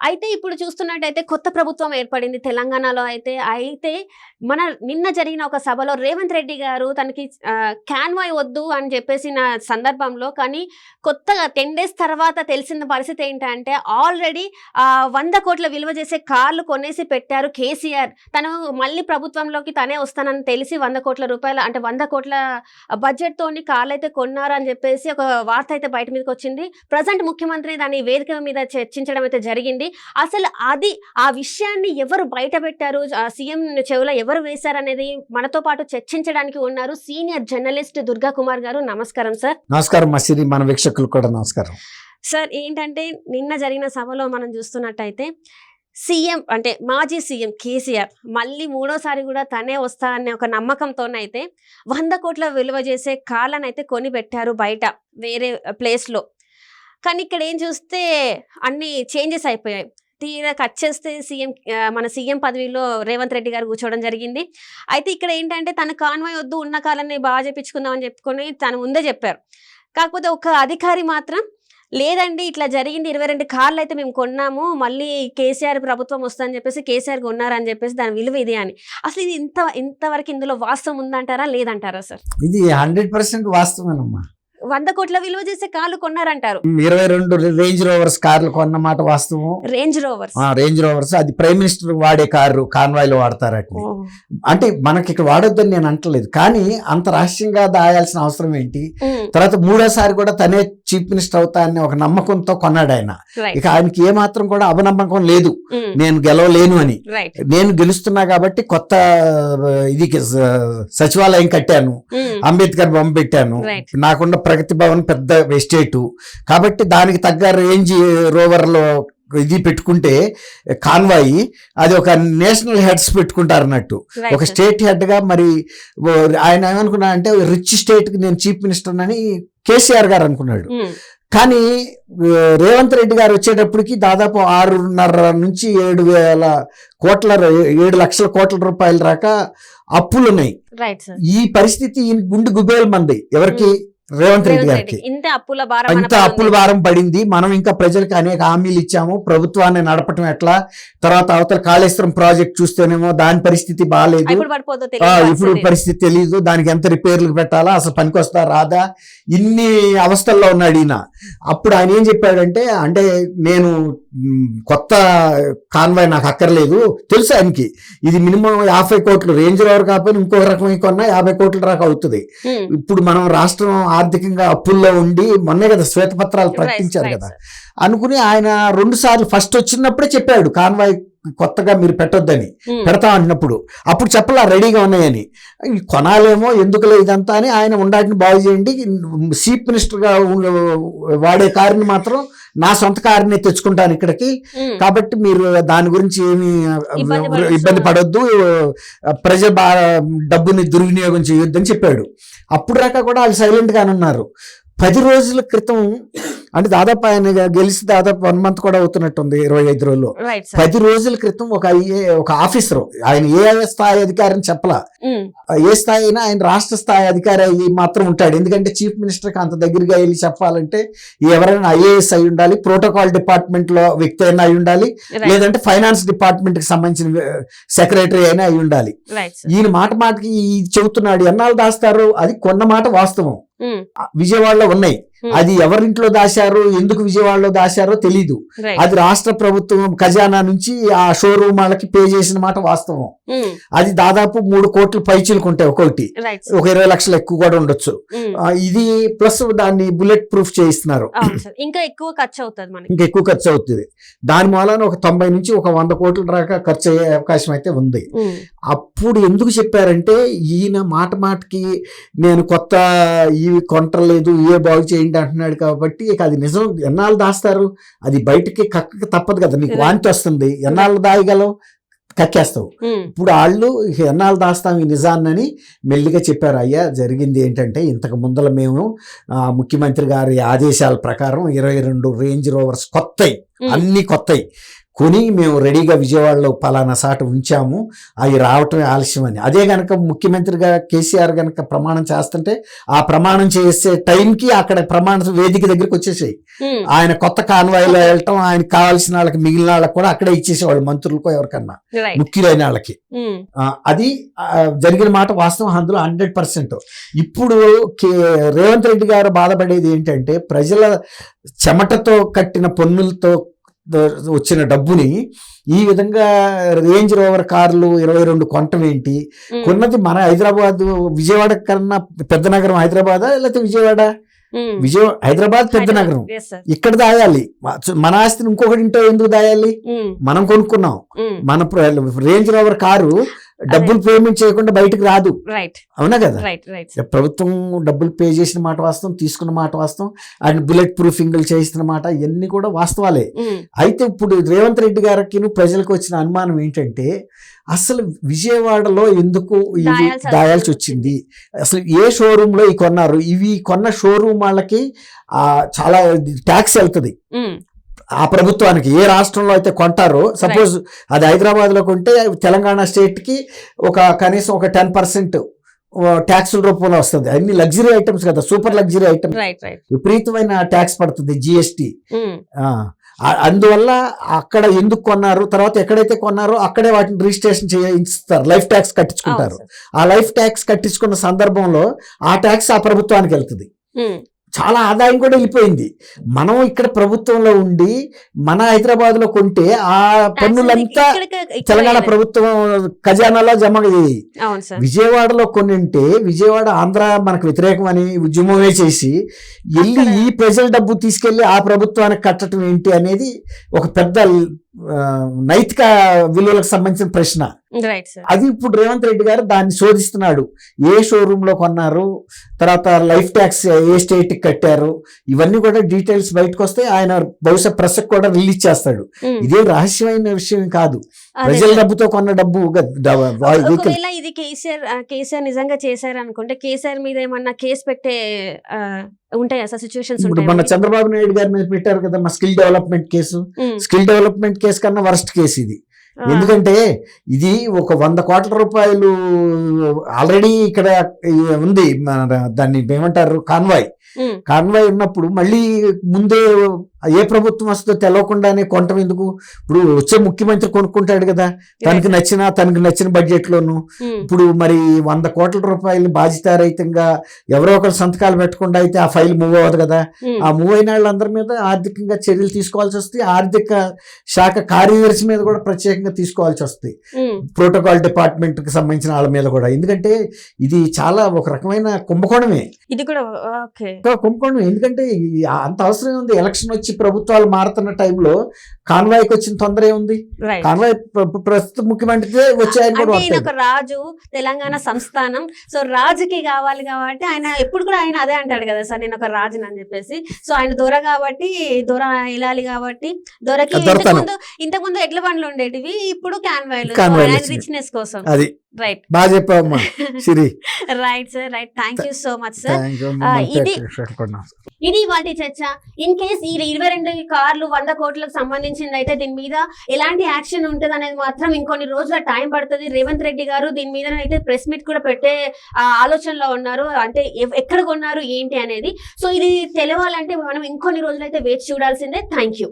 అయితే ఇప్పుడు చూస్తున్నట్టయితే కొత్త ప్రభుత్వం ఏర్పడింది తెలంగాణలో అయితే మన నిన్న జరిగిన ఒక సభలో రేవంత్ రెడ్డి గారు తనకి క్యాన్వాయ్ వద్దు అని చెప్పేసిన సందర్భంలో కానీ కొత్తగా 10 days తర్వాత తెలిసిన పరిస్థితి ఏంటంటే ఆల్రెడీ 100 కోట్ల విలువ చేసే కార్లు కొనేసి పెట్టారు కేసీఆర్. తను మళ్ళీ ప్రభుత్వంలోకి తనే వస్తానని తెలిసి 100 కోట్ల రూపాయలు అంటే 100 కోట్ల బడ్జెట్ తోని కార్లు అయితే కొన్నారు అని చెప్పేసి ఒక వార్త అయితే బయట మీదకి వచ్చింది. ప్రజెంట్ ముఖ్యమంత్రి దాని వేదిక మీద చర్చించడం అయితే జరిగింది. అసలు ఆ విషయాన్ని ఎవరు బయట పెట్టారు, సీఎం చెవులో ఎవరు వేశారు అనేది మనతో పాటు చర్చించడానికి ఉన్నారు సీనియర్ జర్నలిస్ట్ దుర్గా కుమార్ గారు. నమస్కారం సార్. నమస్కారం మసిరి, మన వీక్షకులు కూడా నమస్కారం సార్. ఏంటంటే నిన్న జరిగిన సభలో మనం చూస్తున్నట్టయితే సీఎం అంటే మాజీ సీఎం కేసీఆర్ మళ్ళీ 3వ సారి కూడా తనే వస్తా అనే ఒక నమ్మకంతోనైతే 100 కోట్ల విలువ చేసే కార్లను అయితే కొని పెట్టారు బయట వేరే ప్లేస్లో. కానీ ఇక్కడ ఏం చూస్తే అన్ని చేంజెస్ అయిపోయాయి. తీరా కట్ చేస్తే మన సీఎం పదవిలో రేవంత్ రెడ్డి గారు కూర్చోవడం జరిగింది. అయితే ఇక్కడ ఏంటంటే తన కాన్వాయ్ వద్దు, ఉన్న కాలాన్ని బాగా చేపించుకుందామని చెప్పుకొని తను ముందే చెప్పారు. కాకపోతే ఒక అధికారి మాత్రం లేదండి ఇట్లా జరిగింది, 22 కార్లు అయితే మేము కొన్నాము, మళ్ళీ కేసీఆర్ ప్రభుత్వం వస్తుందని చెప్పేసి కేసీఆర్ కొన్నారని చెప్పేసి దాని విలువ ఇది అని. అసలు ఇది ఇంతవరకు ఇందులో వాస్తవం ఉందంటారా లేదంటారా సార్? ఇది 100% వాస్తవమేనమ్మా. 100 కోట్ల విలువ చేసే కార్లు కొన్నారంటారు. 22 రేంజ్ రోవర్స్ కార్లు కొన్నమాట వాస్తవం. రేంజ్ రోవర్స్ అది ప్రైమ్ మినిస్టర్ వాడే కారు కాన్వాయ్ లో వాడతారట. అంటే మనకి ఇక్కడ వాడొద్దని నేను అంటలేదు, కానీ అంత రహస్యంగా దాయాల్సిన అవసరం ఏంటి? తర్వాత 3వ సారి కూడా తనే చీఫ్ మినిస్టర్ అవుతా అనే ఒక నమ్మకంతో కొన్నాడు ఆయన. ఇక ఆయనకి ఏమాత్రం కూడా అపనమ్మకం లేదు నేను గెలవలేను అని. నేను గెలుస్తున్నా కాబట్టి కొత్త ఇది సచివాలయం కట్టాను, అంబేద్కర్ బొమ్మ పెట్టాను, నాకున్న ప్రగతి భవన్ పెద్ద ఎస్టేటు కాబట్టి దానికి తగ్గ రేంజ్ రోవర్ లో ఇది పెట్టుకుంటే కాన్వాయ్ అది ఒక నేషనల్ హెడ్స్ పెట్టుకుంటారు అన్నట్టు. ఒక స్టేట్ హెడ్ గా మరి ఆయన ఏమనుకున్నా అంటే రిచ్ స్టేట్ కి నేను చీఫ్ మినిస్టర్ అని కేసీఆర్ గారు అనుకున్నాడు. కానీ రేవంత్ రెడ్డి గారు వచ్చేటప్పటికి దాదాపు 6.5 నుంచి 7 లక్షల కోట్ల రూపాయల దాకా అప్పులున్నాయి. ఈ పరిస్థితి గుండె గుబేల్ మంది ఎవరికి? రేవంత్ రెడ్డి గారికి ఇంత అప్పుల భారం పడింది. మనం ఇంకా ప్రజలకు అనేక హామీలు ఇచ్చాము, ప్రభుత్వాన్ని నడపటం ఎట్లా, తర్వాత అవతల కాళేశ్వరం ప్రాజెక్ట్ చూస్తేనేమో దాని పరిస్థితి బాగాలేదు, ఇప్పుడు పరిస్థితి తెలియదు, దానికి ఎంత రిపేర్లు పెట్టాలా, అసలు పనికొస్తా రాదా, ఇన్ని అవస్థల్లో ఉన్నాడు ఈయన. అప్పుడు ఆయన ఏం చెప్పాడంటే, అంటే నేను కొత్త కాన్వాయ్ నాకు అక్కర్లేదు, తెలుసు ఆయనకి ఇది మినిమం 50 కోట్లు రేంజ్ రోవర్ కాకపోయినా ఇంకొక రకమైన కొన్నా 50 కోట్ల దాకా అవుతుంది. ఇప్పుడు మనం రాష్ట్రం ఆర్థికంగా అప్పుల్లో ఉండి మొన్నే కదా శ్వేతపత్రాలు ప్రకటించారు కదా అనుకుని ఆయన 2 సార్లు ఫస్ట్ వచ్చినప్పుడే చెప్పాడు కాన్వాయ్ కొత్తగా మీరు పెట్టొద్దని. పెడతా అంటున్నప్పుడు అప్పుడు చెప్పలా రెడీగా ఉన్నాయని. కొనాలేమో ఎందుకులే ఇదంతా అని ఆయన ఉండాటిని బాగు చేయండి, చీఫ్ మినిస్టర్ గా వాడే కారుని మాత్రం నా సొంత కారుని తెచ్చుకుంటాను ఇక్కడికి, కాబట్టి మీరు దాని గురించి ఏమి ఇబ్బంది పడొద్దు, ప్రజల డబ్బుని దుర్వినియోగం చేయొద్దని చెప్పాడు. అప్పుడు దాకా కూడా వాళ్ళు సైలెంట్ గానే ఉన్నారు. 10 రోజుల క్రితం అంటే దాదాపు ఆయన గెలిచి దాదాపు 1 month కూడా అవుతున్నట్టుంది, 25 రోజుల్లో. 10 రోజుల క్రితం ఒక ఆఫీసర్, ఆయన ఏ స్థాయి అధికారిని చెప్పలా, ఏ స్థాయి అయినా ఆయన రాష్ట్ర స్థాయి అధికారి మాత్రం ఉంటాడు. ఎందుకంటే చీఫ్ మినిస్టర్ కి అంత దగ్గరగా వెళ్ళి చెప్పాలంటే ఎవరైనా IAS అయి ఉండాలి, ప్రోటోకాల్ డిపార్ట్మెంట్ లో వ్యక్తి అయినా అయి ఉండాలి, లేదంటే ఫైనాన్స్ డిపార్ట్మెంట్ కి సంబంధించిన సెక్రటరీ అయినా అయి ఉండాలి. ఈయన మాటకి చెబుతున్నాడు. ఎన్నాళ్ళు దాస్తారు? అది కొన్న మాట వాస్తవం, విజయవాడలో ఉన్నాయి. అది ఎవరింట్లో దాశారు, ఎందుకు విజయవాడలో దాశారో తెలీదు. అది రాష్ట్ర ప్రభుత్వం ఖజానా నుంచి ఆ షోరూమ్ వాళ్ళకి పే చేసిన మాట వాస్తవం. అది దాదాపు 3 కోట్ల పైచీలకు ఉంటాయి ఒక్కొక్కటి, ఒక 20 లక్షలు ఎక్కువ కూడా ఉండొచ్చు. ఇది ప్లస్ దాన్ని బుల్లెట్ ప్రూఫ్ చేయిస్తున్నారు, ఇంకా ఎక్కువ ఖర్చు అవుతుంది. దాని మూలాన ఒక 90 నుంచి ఒక 100 కోట్ల దాకా ఖర్చు అయ్యే అవకాశం అయితే ఉంది. అప్పుడు ఎందుకు చెప్పారంటే ఈయన మాటకి నేను కొత్త ఇవి కొంటలేదు, ఏ బాగు చేయండి అంటున్నాడు కాబట్టి ఇక అది నిజం. ఎన్నాళ్ళు దాస్తారు? అది బయటకి కక్క తప్పదు కదా, నీకు వాంతి వస్తుంది, ఎన్నాళ్ళు దాయగలవు? కక్కేస్తావు. ఇప్పుడు వాళ్ళు ఎన్నాళ్ళు దాస్తాం ఈ నిజాన్నని మెల్లిగా చెప్పారు. అయ్యా జరిగింది ఏంటంటే, ఇంతకు ముందర మేము ముఖ్యమంత్రి గారి ఆదేశాల ప్రకారం 22 రేంజ్ రోవర్స్ కొత్తయి, అన్ని కొత్తయి కొని మేము రెడీగా విజయవాడలో పలానా సాట ఉంచాము, అవి రావటమే ఆలస్యం అని. అదే గనక ముఖ్యమంత్రిగా కేసీఆర్ గనక ప్రమాణం చేస్తుంటే ఆ ప్రమాణం చేసే టైంకి అక్కడ ప్రమాణ వేదిక దగ్గరికి వచ్చేసాయి. ఆయన కొత్త కాన్వాయ్లో వెళ్ళటం, ఆయనకు కావాల్సిన వాళ్ళకి మిగిలిన వాళ్ళకి కూడా అక్కడే ఇచ్చేసేవాళ్ళు, మంత్రులకో ఎవరికన్నా ముఖ్యులైన వాళ్ళకి. అది జరిగిన మాట వాస్తవం, అందులో 100%. ఇప్పుడు రేవంత్ రెడ్డి గారు బాధపడేది ఏంటంటే ప్రజల చెమటతో కట్టిన పన్నులతో వచ్చిన డబ్బుని ఈ విధంగా రేంజ్ రోవర్ కార్లు 22 కొనటం ఏంటి? కొన్నది మన హైదరాబాద్ విజయవాడ కన్నా పెద్ద నగరం హైదరాబాదా లేకపోతే హైదరాబాద్ పెద్ద నగరం, ఇక్కడ దాయాలి. మన ఆస్తిని ఇంకొకటి ఇంటో ఎందుకు దాయాలి? మనం కొనుక్కున్నాం. మన రేంజ్ రోవర్ కారు డబ్బులు పేమెంట్ చేయకుండా బయటకు రాదు, అవునా కదా? ప్రభుత్వం డబ్బులు పే చేసిన మాట వాస్తవం, తీసుకున్న మాట వాస్తవం, అండ్ బుల్లెట్ ప్రూఫింగ్ చేస్తున్న మాట ఇవన్నీ కూడా వాస్తవాలే. అయితే ఇప్పుడు రేవంత్ రెడ్డి గారికి ప్రజలకు వచ్చిన అనుమానం ఏంటంటే అసలు విజయవాడలో ఎందుకు ఇవి దాయాల్సి వచ్చింది, అసలు ఏ షోరూమ్ లో ఇవి కొన్నారు, ఇవి కొన్న షోరూమ్ వాళ్ళకి చాలా ట్యాక్స్ వెళ్తుంది ఆ ప్రభుత్వానికి. ఏ రాష్ట్రంలో అయితే కొంటారో, సపోజ్ అది హైదరాబాద్ లో కొంటే తెలంగాణ స్టేట్ కి కనీసం ఒక 10% ట్యాక్స్ రూపంలో వస్తుంది. అన్ని లగ్జరీ ఐటమ్స్ కదా, సూపర్ లగ్జరీ ఐటమ్స్, విపరీతమైన ట్యాక్స్ పడుతుంది, జిఎస్టి. అందువల్ల అక్కడ ఎందుకు కొన్నారు, తర్వాత ఎక్కడైతే కొన్నారో అక్కడే వాటిని రిజిస్ట్రేషన్ చేయిస్తారు, లైఫ్ ట్యాక్స్ కట్టించుకుంటారు. ఆ లైఫ్ ట్యాక్స్ కట్టించుకున్న సందర్భంలో ఆ ట్యాక్స్ ఆ ప్రభుత్వానికి వెళ్తుంది. చాలా ఆదాయం కూడా వెళ్ళిపోయింది. మనం ఇక్కడ ప్రభుత్వంలో ఉండి మన హైదరాబాద్ లో కొంటే ఆ పన్నులంతా తెలంగాణ ప్రభుత్వం ఖజానాలో జమ అయ్యాయి. విజయవాడలో కొన్ని ఉంటే విజయవాడ ఆంధ్ర మనకు వ్యతిరేకం అని ఉద్యమమే చేసి వెళ్ళి ఈ ప్రజల డబ్బు తీసుకెళ్లి ఆ ప్రభుత్వానికి కట్టడం ఏంటి అనేది ఒక పెద్ద నైతిక విలువలకు సంబంధించిన ప్రశ్న. అది ఇప్పుడు రేవంత్ రెడ్డి గారు దాన్ని శోధిస్తున్నాడు. ఏ షోరూమ్ లో కొన్నారు, తర్వాత లైఫ్ ట్యాక్స్ ఏ స్టేట్ కి కట్టారు, ఇవన్నీ కూడా డీటెయిల్స్ బయటకు వస్తే ఆయన బహుశా ప్రెస్ కూడా రిలీజ్ చేస్తాడు. ఇదే రహస్యమైన విషయం కాదు, ప్రజల డబ్బుతో కొన్న డబ్బు. ఒకవేళ ఇది కేసీఆర్ నిజంగా చేశారు అనుకుంటే కేసీఆర్ మీద ఏమన్నా కేసు పెట్టే ఉంటాయి అసలు సిచ్యువేషన్స్? ఇప్పుడు మన చంద్రబాబు నాయుడు గారి మీద పెట్టారు కదా మా skill development case. Skill development case కన్నా వరస్ట్ కేసు ఇది. ఎందుకంటే ఇది ఒక 100 కోట్ల రూపాయలు ఆల్రెడీ ఇక్కడ ఉంది, దాన్ని ఏమంటారు కాన్వాయ్ ఉన్నప్పుడు మళ్ళీ ముందే ఏ ప్రభుత్వం వస్తుందో తెలవకుండానే కొనటం ఎందుకు? ఇప్పుడు వచ్చే ముఖ్యమంత్రి కొనుక్కుంటాడు కదా తనకి నచ్చిన బడ్జెట్ లోను. ఇప్పుడు మరి 100 కోట్ల రూపాయలు బాధ్యతారహితంగా ఎవరో ఒకరు సంతకాలు పెట్టకుండా అయితే ఆ ఫైల్ మూవ్ అవ్వదు కదా. ఆ మూవ్ అయిన వాళ్ళందరి మీద ఆర్థికంగా చర్యలు తీసుకోవాల్సి వస్తుంది, ఆర్థిక శాఖ కార్యదర్శి మీద కూడా ప్రత్యేకంగా తీసుకోవాల్సి వస్తుంది, ప్రోటోకాల్ డిపార్ట్మెంట్ కి సంబంధించిన వాళ్ళ మీద కూడా. ఎందుకంటే ఇది చాలా ఒక రకమైన కుంభకోణమే, ఇది కూడా కుంభకోణం. ఎందుకంటే అంత అవసరం ఉంది. ఎలక్షన్ వచ్చి ప్రభుత్వాలు మారుతున్న టైంలో కాన్వాయ్కి వచ్చిన తొందర ఏముంది? కాన్వాయ్ ప్రస్తుత ముఖ్యమంత్రి వచ్చి ఆయన ఒక రాజు, తెలంగాణ సంస్థానం, సో రాజుకి కావాలి కాబట్టి ఆయన ఎప్పుడు కూడా ఆయన అదే అంటాడు కదా సార్, నేను ఒక రాజుని అని చెప్పేసి. సో ఆయన దొర కాబట్టి, దొర ఇలాలి కాబట్టి, దొరకి ఇంతకుముందు ఎడ్ల బండ్లు ఉండేటివి, ఇప్పుడు కాన్వాయ్లు రిచ్నెస్ కోసం. అది రైట్, బాగా చెప్పామ్మా Siri. Right sir, right. Thank you so much sir. ఇది వాటి చర్చ. ఇన్ కేస్ ఈ 22 కార్లు 100 కోట్లకు సంబంధించింది అయితే దీని మీద ఎలాంటి యాక్షన్ ఉంటుంది అనేది మాత్రం ఇంకొన్ని రోజుల టైం పడుతుంది. రేవంత్ రెడ్డి గారు దీని మీద అయితే ప్రెస్ మీట్ కూడా పెట్టే ఆలోచనలో ఉన్నారు, అంటే ఎక్కడ కొన్నారు ఏంటి అనేది. సో ఇది తెలవాలంటే మనం ఇంకొన్ని రోజులు అయితే వేచి చూడాల్సిందే. Thank you.